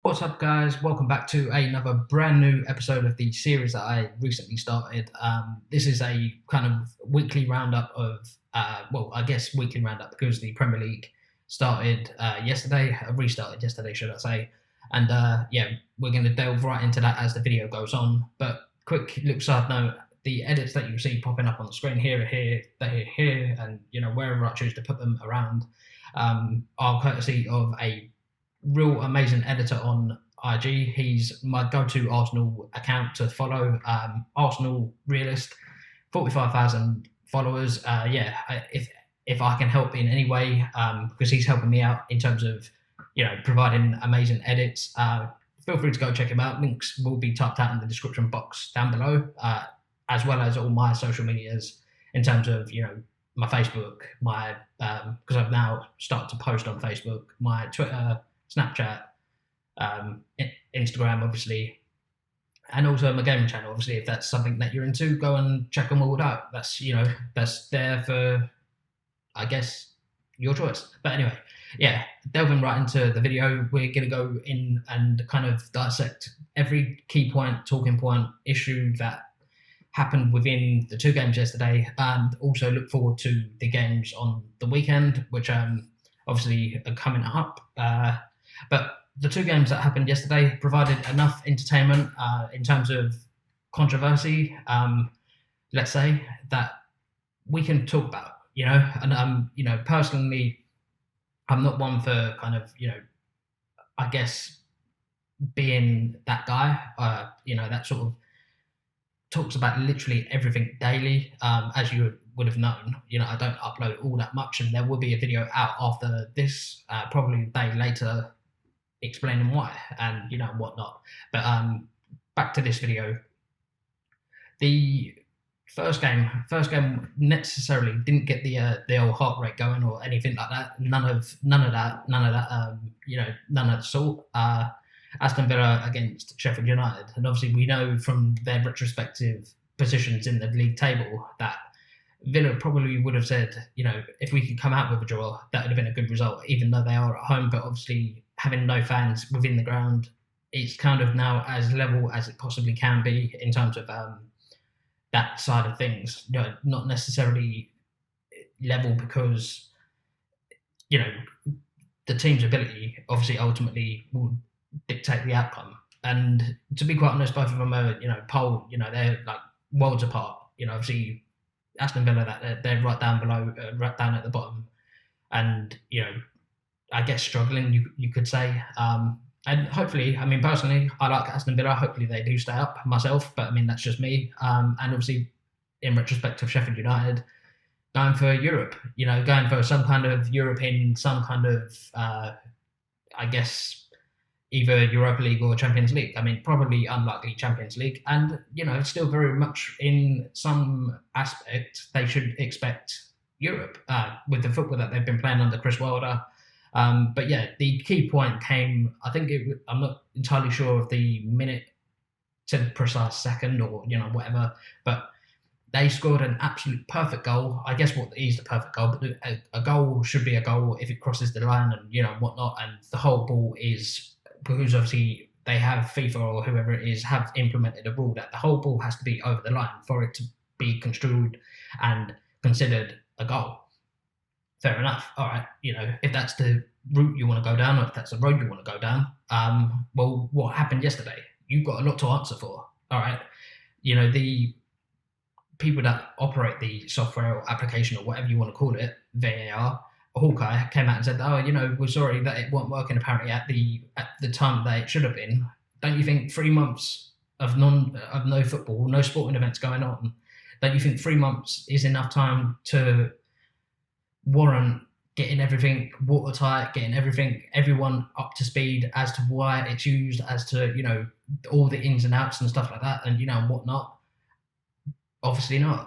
What's up, guys? Welcome back to another brand new episode of the series that I recently started. This is a kind of weekly roundup of, I guess weekly roundup because the Premier League started yesterday, restarted yesterday, should I say. And we're going to delve right into that as the video goes on. But quick little side note, the edits that you see popping up on the screen here, and wherever I choose to put them around are courtesy of a real amazing editor on IG. He's my go-to Arsenal account to follow. Arsenal Realist, 45,000 followers. If I can help in any way, because he's helping me out in terms of providing amazing edits, feel free to go check him out. Links will be typed out in the description box down below, as well as all my social medias in terms of my Facebook, my because I've now started to post on Facebook, my Twitter, Snapchat, Instagram, obviously, and also my gaming channel. Obviously, if that's something that you're into, go and check them all out. That's that's there for, I guess, your choice. But anyway, delving right into the video, we're gonna go in and kind of dissect every key point, talking point, issue that happened within the two games yesterday, and also look forward to the games on the weekend, which obviously are coming up. But the two games that happened yesterday provided enough entertainment in terms of controversy, let's say, that we can talk about, and personally, I'm not one for kind of, I guess, being that guy, that sort of talks about literally everything daily, as you would have known. I don't upload all that much, and there will be a video out after this, probably a day later, explaining why and whatnot. But back to this video. The first game necessarily didn't get the old heart rate going or anything like that. None of that. None of the sort. Aston Villa against Sheffield United, and obviously we know from their retrospective positions in the league table that Villa probably would have said, if we could come out with a draw, that would have been a good result, even though they are at home. But obviously, having no fans within the ground, it's kind of now as level as it possibly can be in terms of that side of things. Not necessarily level because the team's ability obviously ultimately will dictate the outcome. And to be quite honest, both of them are they're like worlds apart. Obviously Aston Villa, that they're right down below, right down at the bottom, and I guess struggling, you could say. And hopefully, personally, I like Aston Villa. Hopefully they do stay up myself, but that's just me. And obviously, in retrospect of Sheffield United, going for Europe, going for some kind of European, some kind of, I guess, either Europa League or Champions League. Probably unlikely Champions League. And, still very much in some aspect, they should expect Europe with the football that they've been playing under Chris Wilder. But the key point came, I'm not entirely sure of the minute to precise second or, whatever, but they scored an absolute perfect goal. I guess what is the perfect goal, but a goal should be a goal if it crosses the line and, whatnot. And the whole ball is, because obviously they have FIFA or whoever it is have implemented a rule that the whole ball has to be over the line for it to be construed and considered a goal. Fair enough. All right. If that's the route you want to go down, or if that's the road you want to go down, well, what happened yesterday? You've got a lot to answer for. All right. The people that operate the software or application or whatever you want to call it, VAR, Hawkeye, came out and said, we're sorry that it wasn't working apparently at the time that it should have been. Don't you think 3 months of no football, no sporting events going on, don't you think 3 months is enough time to warrant getting everything watertight, getting everyone up to speed as to why it's used, as to all the ins and outs and stuff like that, and whatnot? Obviously not.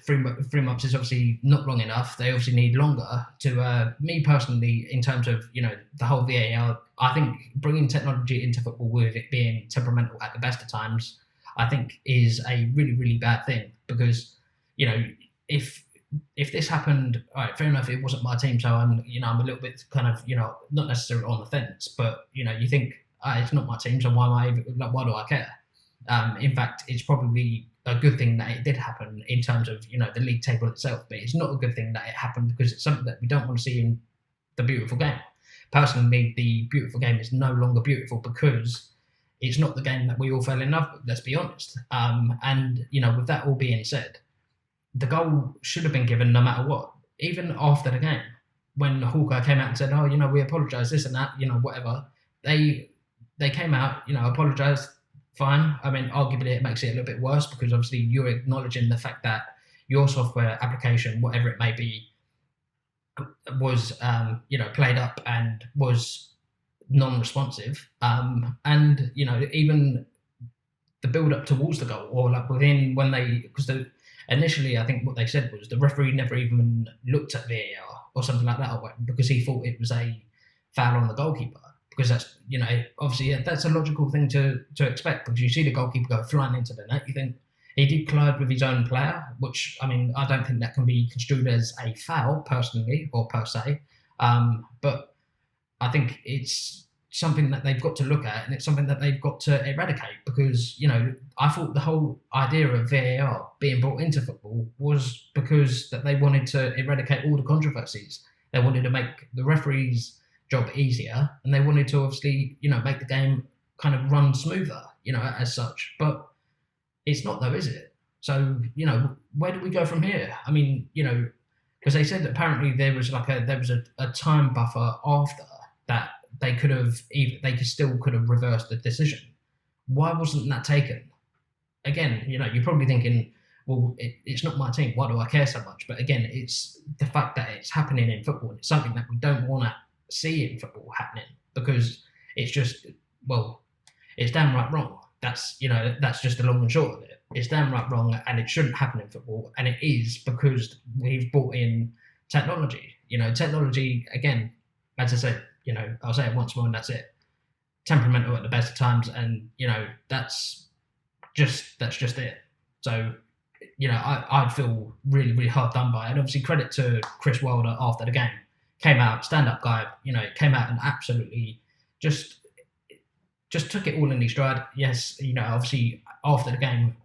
3 months is obviously not long enough. They obviously need longer. To me personally, in terms of the whole VAR, I think bringing technology into football with it being temperamental at the best of times, I think is a really, really bad thing, because if if this happened, all right, fair enough, it wasn't my team, so I'm a little bit kind of, not necessarily on the fence, but you think, it's not my team, so why do I care? In fact, it's probably a good thing that it did happen in terms of the league table itself, but it's not a good thing that it happened because it's something that we don't want to see in the beautiful game. Personally, the beautiful game is no longer beautiful because it's not the game that we all fell in love with. Let's be honest. And with that all being said, the goal should have been given no matter what. Even after the game, when Hawkeye came out and said, "Oh, we apologise, this and that, whatever," they came out, apologised. Fine. I mean, arguably it makes it a little bit worse because obviously you're acknowledging the fact that your software application, whatever it may be, was played up and was non-responsive. And even the build-up towards the goal, or like initially I think what they said was the referee never even looked at VAR or something like that, because he thought it was a foul on the goalkeeper. Because that's, obviously that's a logical thing to expect, because you see the goalkeeper go flying into the net. You think he did collide with his own player, which, I mean, I don't think that can be construed as a foul personally or per se. But I think it's something that they've got to look at, and it's something that they've got to eradicate, because, I thought the whole idea of VAR being brought into football was because that they wanted to eradicate all the controversies. They wanted to make the referees' job easier, and they wanted to obviously make the game kind of run smoother as such, but it's not though, is it? So where do we go from here? I mean, because they said that apparently there was a time buffer after that they could have reversed the decision. Why wasn't that taken? Again, you're probably thinking, well, it's not my team, why do I care so much? But again, it's the fact that it's happening in football, and it's something that we don't want to see in football happening, because it's just, well, it's damn right wrong. That's just the long and short of it. It's damn right wrong, and it shouldn't happen in football, and it is because we've brought in technology. Technology, again, as I said, I'll say it once more and that's it. Temperamental at the best of times, and that's just it. So I'd feel really, really hard done by it. And obviously credit to Chris Wilder after the game. Came out, stand-up guy, came out and absolutely just took it all in his stride. Yes, obviously after the game,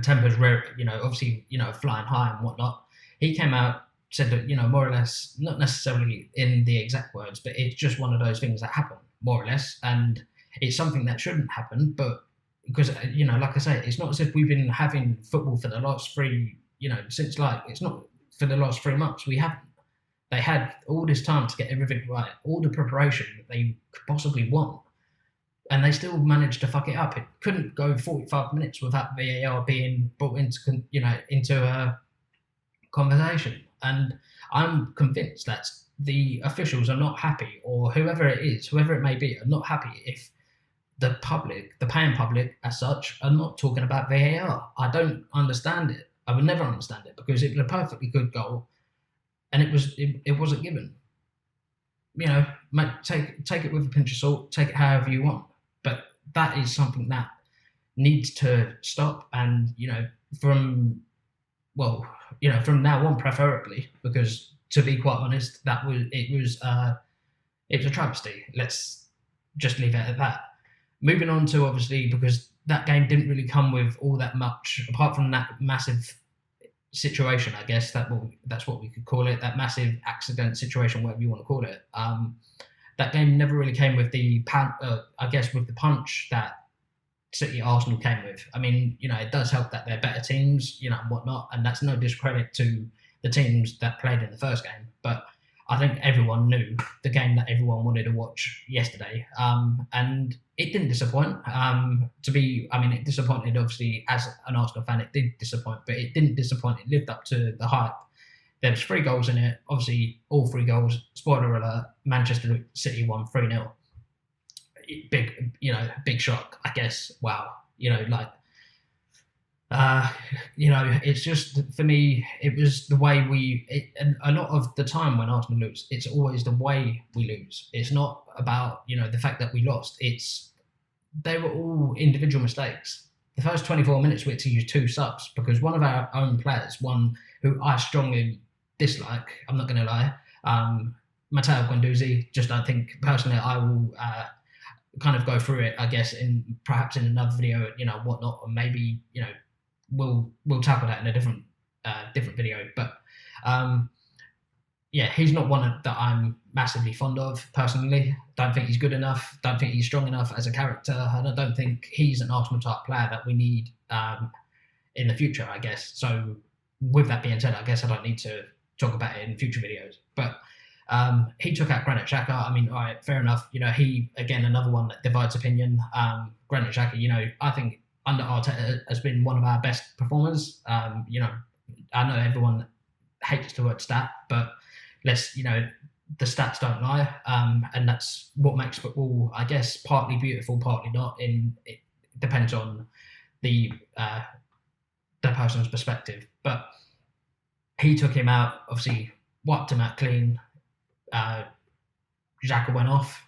tempers were, obviously, flying high and whatnot. He came out, said that, more or less, not necessarily in the exact words, but it's just one of those things that happen, more or less. And it's something that shouldn't happen, but because, like I say, it's not as if we've been having football for the last it's not for the last 3 months. We haven't. They had all this time to get everything right, all the preparation that they could possibly want, and they still managed to fuck it up. It couldn't go 45 minutes without VAR being brought into a conversation. And I'm convinced that the officials are not happy, or whoever it may be, are not happy if the public, the paying public as such, are not talking about VAR. I don't understand it. I would never understand it, because it was a perfectly good goal. And it wasn't given. Take it with a pinch of salt, take it however you want. But that is something that needs to stop. And from now on, preferably, because to be quite honest, it was a travesty. Let's just leave it at that. Moving on to, obviously, because that game didn't really come with all that much, apart from that massive situation, I guess that's what we could call it, that massive accident situation, whatever you want to call it. That game never really came with the punch that City Arsenal came with. I mean, it does help that they're better teams, and whatnot, and that's no discredit to the teams that played in the first game. But I think everyone knew the game that everyone wanted to watch yesterday, and it didn't disappoint. It disappointed, obviously, as an Arsenal fan, it did disappoint, but it didn't disappoint. It lived up to the hype. There was 3 goals in it. Obviously, all 3 goals, spoiler alert, Manchester City won 3-0. Big shock, I guess. Wow. It's just, for me, it was the way and a lot of the time when Arsenal lose, it's always the way we lose. It's not about, the fact that we lost. They were all individual mistakes. the first 24 minutes we had to use 2 subs because one of our own players, one who I strongly dislike, I'm not going to lie, Matteo Guendouzi, just I think personally I will kind of go through it, I guess, perhaps in another video, whatnot, or maybe, we'll tackle that in a different video. But yeah, he's not one that I'm massively fond of personally. Don't think he's good enough. Don't think he's strong enough as a character, and I don't think he's an Arsenal type player that we need in the future, I guess. So with that being said, I guess I don't need to talk about it in future videos. But he took out Granit Xhaka. I mean, all right, fair enough. He, again, another one that divides opinion. Granit Xhaka, I think under Arteta has been one of our best performers. I know everyone hates the word stat, but the stats don't lie. And that's what makes football, I guess, partly beautiful, partly not. It depends on the person's perspective. But he took him out, obviously wiped him out clean. Xhaka went off.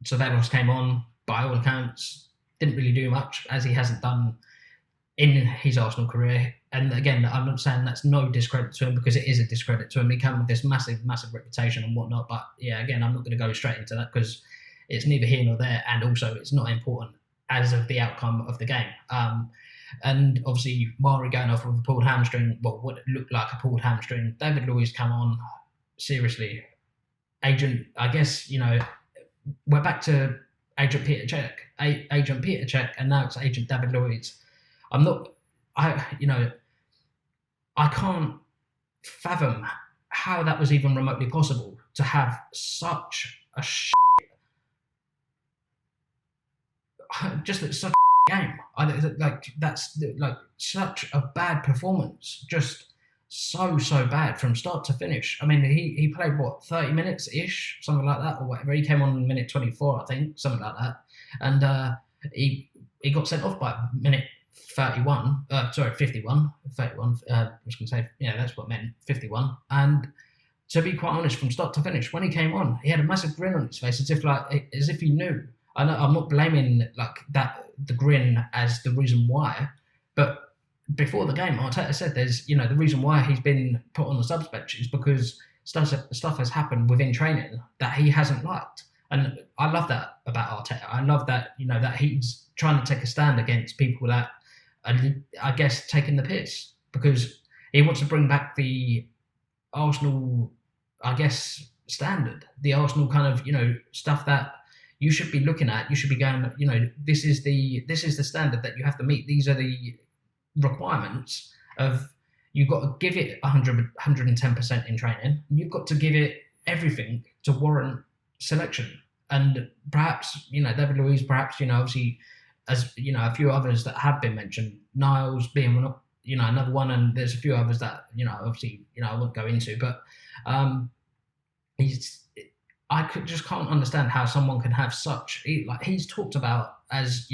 Ceballos came on, by all accounts, didn't really do much, as he hasn't done in his Arsenal career. And again, I'm not saying that's no discredit to him, because it is a discredit to him. He came with this massive reputation and whatnot. But yeah, again, I'm not going to go straight into that because it's neither here nor there, and also it's not important as of the outcome of the game. And obviously, Mari going off with a pulled hamstring, well, what looked like a pulled hamstring. David Luiz come on, seriously. Agent, I guess, we're back to Agent Peter Cech, and now it's Agent David Luiz. I can't fathom how that was even remotely possible to have such a such a game. That's such a bad performance. Just so bad from start to finish. I mean, he played 30 minutes ish, something like that, or whatever. He came on minute 24, I think, something like that, and he got sent off by minute 51. 31. I was going to say, yeah, that's what I meant, 51. And to be quite honest, from start to finish, when he came on, he had a massive grin on his face, as if he knew. I know I'm not blaming the grin as the reason why, but before the game, Arteta said there's, the reason why he's been put on the subs bench is because stuff has happened within training that he hasn't liked. And I love that about Arteta. I love that, that he's trying to take a stand against people that are, I guess, taking the piss, because he wants to bring back the Arsenal, I guess, standard, the Arsenal kind of, stuff that you should be looking at. You should be going, this is the standard that you have to meet. These are the requirements of, you've got to give it 110% in training. You've got to give it everything to warrant selection. And perhaps, David Luiz, perhaps, obviously, as a few others that have been mentioned, Niles being one, another one, and there's a few others that, obviously, I won't go into, but I just can't understand how someone can have he's talked about as,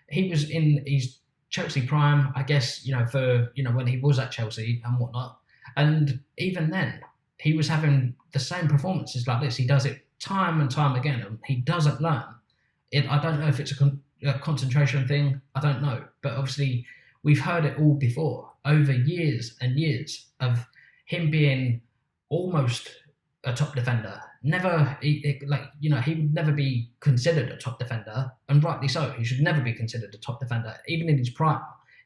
he was in his Chelsea prime, I guess, for, when he was at Chelsea and whatnot. And even then, he was having the same performances like this. He does it time and time again, and he doesn't learn. I don't know if it's a concentration thing. I don't know. But obviously, we've heard it all before, over years and years, of him being almost a top defender. He would never be considered a top defender, and rightly so. He should never be considered a top defender. Even in his prime,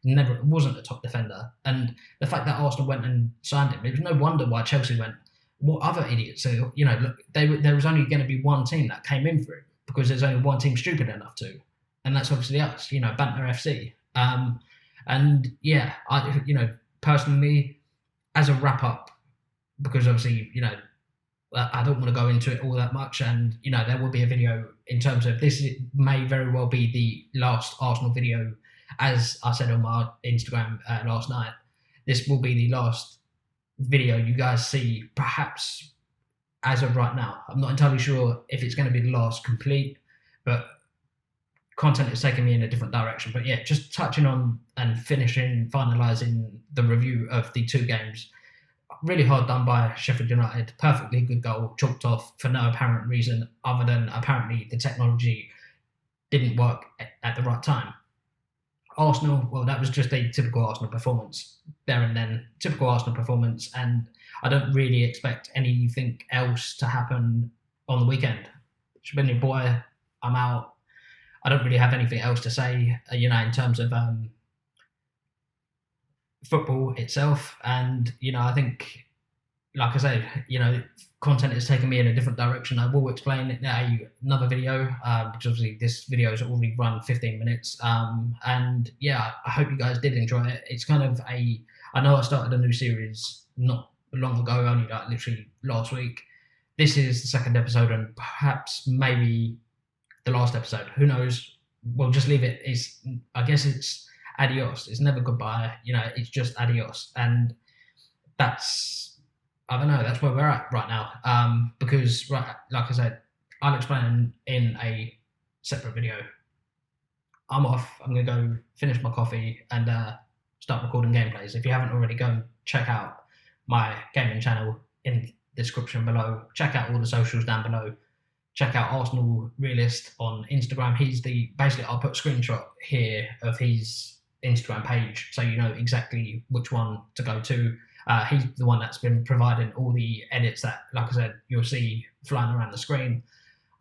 wasn't a top defender. And the fact that Arsenal went and signed him, it was no wonder why Chelsea went, what other idiots? So, there was only going to be one team that came in for him, because there's only one team stupid enough to, and that's obviously us, Banter FC. And yeah, personally, as a wrap up, because obviously, I don't want to go into it all that much, and there will be a video in terms of this. It may very well be the last Arsenal video, as I said on my Instagram last night. This will be the last video you guys see, perhaps as of right now. I'm not entirely sure if it's going to be the last complete, but content is taking me in a different direction. But yeah, just touching on and finalising the review of the 2 games. Really hard done by Sheffield United. Perfectly good goal, chalked off for no apparent reason other than apparently the technology didn't work at the right time. Arsenal, well, that was just a typical Arsenal performance there and then. Typical Arsenal performance, and I don't really expect anything else to happen on the weekend. It's been your boy. I'm out. I don't really have anything else to say, in terms of football itself. And, I think, like I say, content is taking me in a different direction. I will explain it in another video, because obviously this video has already run 15 minutes. And yeah, I hope you guys did enjoy it. It's kind of I know I started a new series not long ago, only like literally last week. This is the second episode, and perhaps maybe the last episode. Who knows? We'll just leave it. I guess it's adios. It's never goodbye. It's just adios. And I don't know, that's where we're at right now. Because, like I said, I'll explain in a separate video. I'm off. I'm going to go finish my coffee and start recording gameplays. If you haven't already, go and check out my gaming channel in the description below. Check out all the socials down below. Check out Arsenal Realist on Instagram. Basically, I'll put a screenshot here of his Instagram page so you know exactly which one to go to. He's the one that's been providing all the edits that, like I said, you'll see flying around the screen.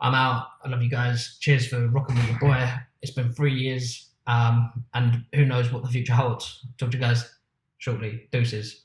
I'm out. I love you guys. Cheers for rocking with your boy. It's been 3 years, and who knows what the future holds. Talk to you guys shortly. Deuces.